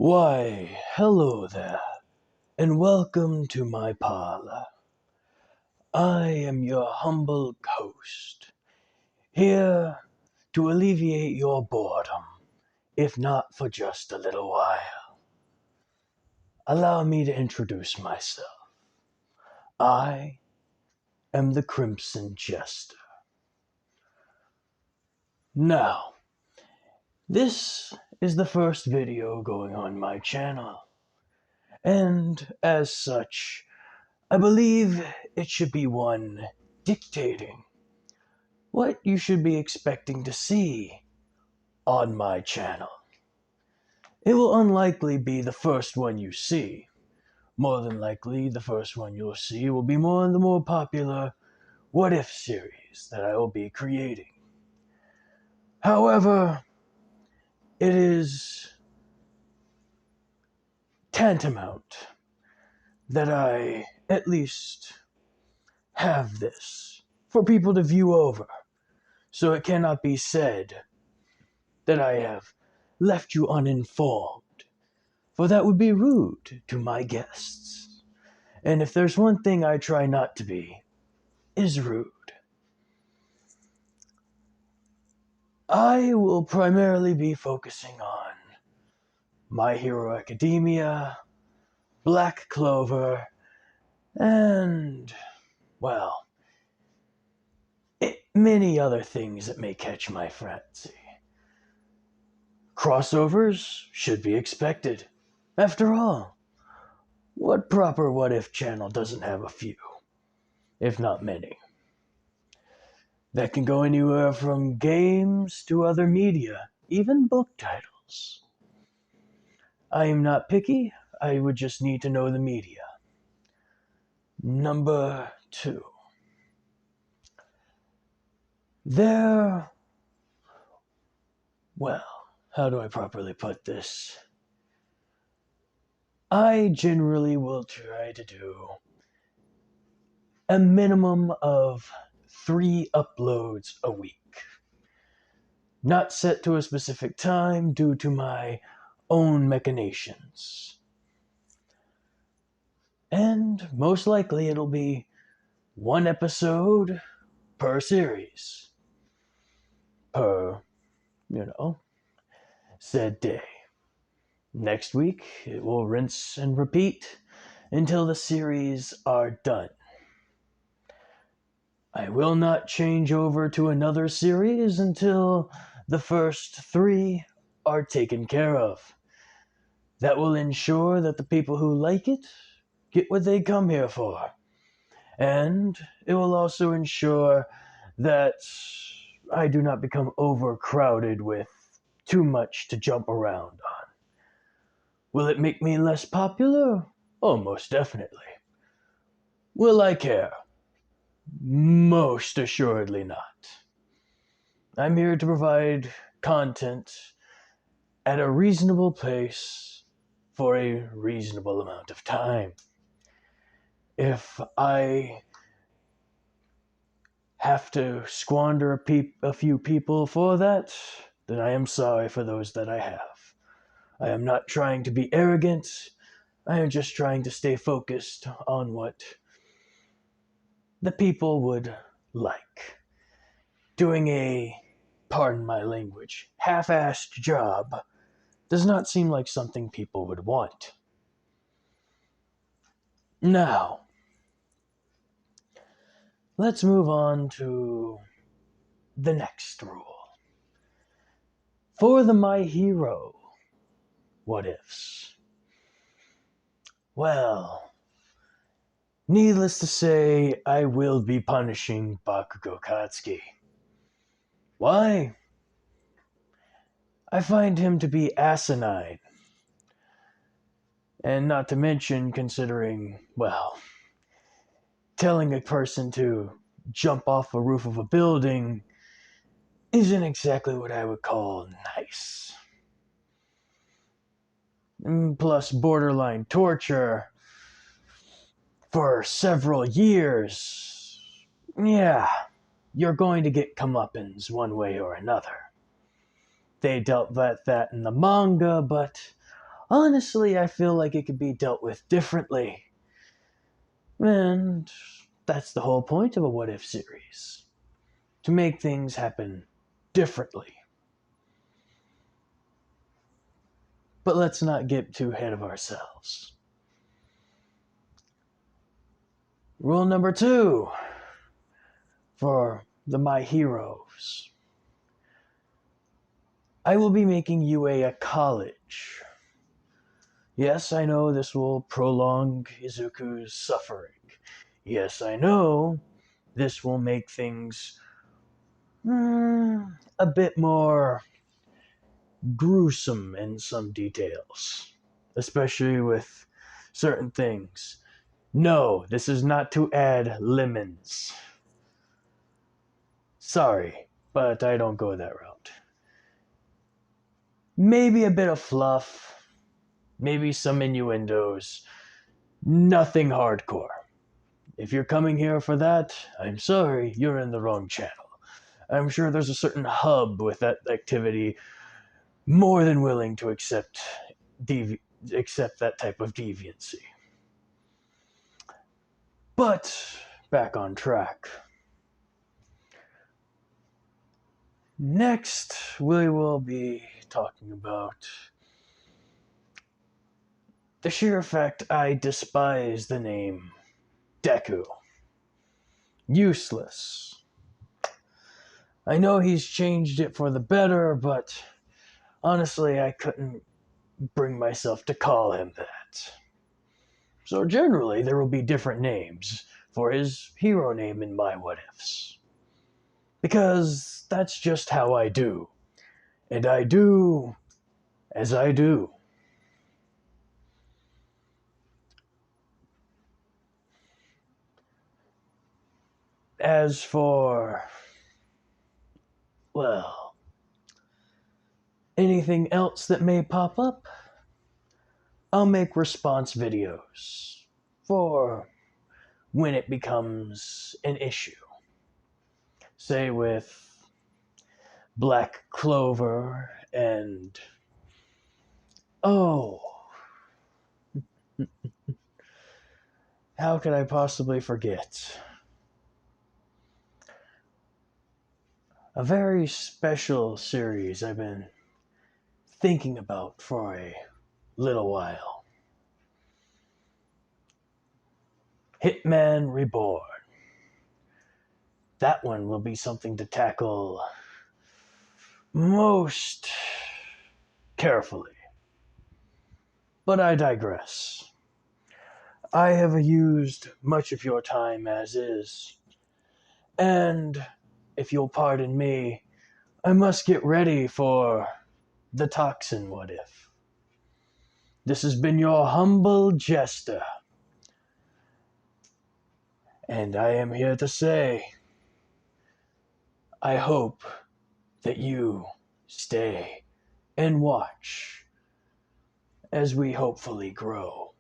Why, hello there, and welcome to my parlour. I am your humble host, here to alleviate your boredom, if not for just a little while. Allow me to introduce myself. I am the Crimson Jester. Now, this is the first video going on my channel, and as such, I believe it should be one dictating what you should be expecting to see on my channel. It will unlikely be the first one you see. More than likely, the first one you'll see will be the more popular What If series that I will be creating. However, it is tantamount that I at least have this for people to view over, so it cannot be said that I have left you uninformed, for that would be rude to my guests. And if there's one thing I try not to be, is rude. I will primarily be focusing on My Hero Academia, Black Clover, and, well, many other things that may catch my fancy. Crossovers should be expected. After all, what proper What If channel doesn't have a few, if not many? That can go anywhere from games to other media, even book titles. I am not picky, I would just need to know the media. Number 2. Well, how do I properly put this? I generally will try to do a minimum of 3 uploads a week. Not set to a specific time due to my own machinations. And most likely it'll be 1 episode per series. Per, said day. Next week, it will rinse and repeat until the series are done. I will not change over to another series until the first 3 are taken care of. That will ensure that the people who like it get what they come here for. And it will also ensure that I do not become overcrowded with too much to jump around on. Will it make me less popular? Oh, most definitely. Will I care? Most assuredly not. I'm here to provide content at a reasonable pace for a reasonable amount of time. If I have to squander a few people for that, then I am sorry for those that I have. I am not trying to be arrogant. I am just trying to stay focused on what the people would like. Doing a, pardon my language, half-assed job does not seem like something people would want. Now, let's move on to the next rule. For the My Hero What Ifs. Well, needless to say, I will be punishing Bakugo Katsuki. Why? I find him to be asinine. And not to mention, considering, well, telling a person to jump off a roof of a building isn't exactly what I would call nice. Plus borderline torture for several years. Yeah, you're going to get comeuppance one way or another. They dealt with that in the manga, but honestly, I feel like it could be dealt with differently. And that's the whole point of a What If series, to make things happen differently. But let's not get too ahead of ourselves. Rule number 2 for the My Heroes. I will be making UA a college. Yes, I know this will prolong Izuku's suffering. Yes, I know this will make things a bit more gruesome in some details, especially with certain things. No, this is not to add lemons. Sorry, but I don't go that route. Maybe a bit of fluff, maybe some innuendos, nothing hardcore. If you're coming here for that, I'm sorry, you're in the wrong channel. I'm sure there's a certain hub with that activity more than willing to accept that type of deviancy. But back on track. Next, we will be talking about the sheer fact I despise the name Deku. Useless. I know he's changed it for the better, but honestly, I couldn't bring myself to call him that. So generally, there will be different names for his hero name in my What Ifs. Because that's just how I do. And I do as I do. As for, well, anything else that may pop up, I'll make response videos for when it becomes an issue. Say with Black Clover and, oh, how could I possibly forget? A very special series I've been thinking about for a little while. Hitman Reborn. That one will be something to tackle most carefully. But I digress. I have used much of your time as is, and if you'll pardon me, I must get ready for the Toxin What If. This has been your humble jester, and I am here to say, I hope that you stay and watch as we hopefully grow.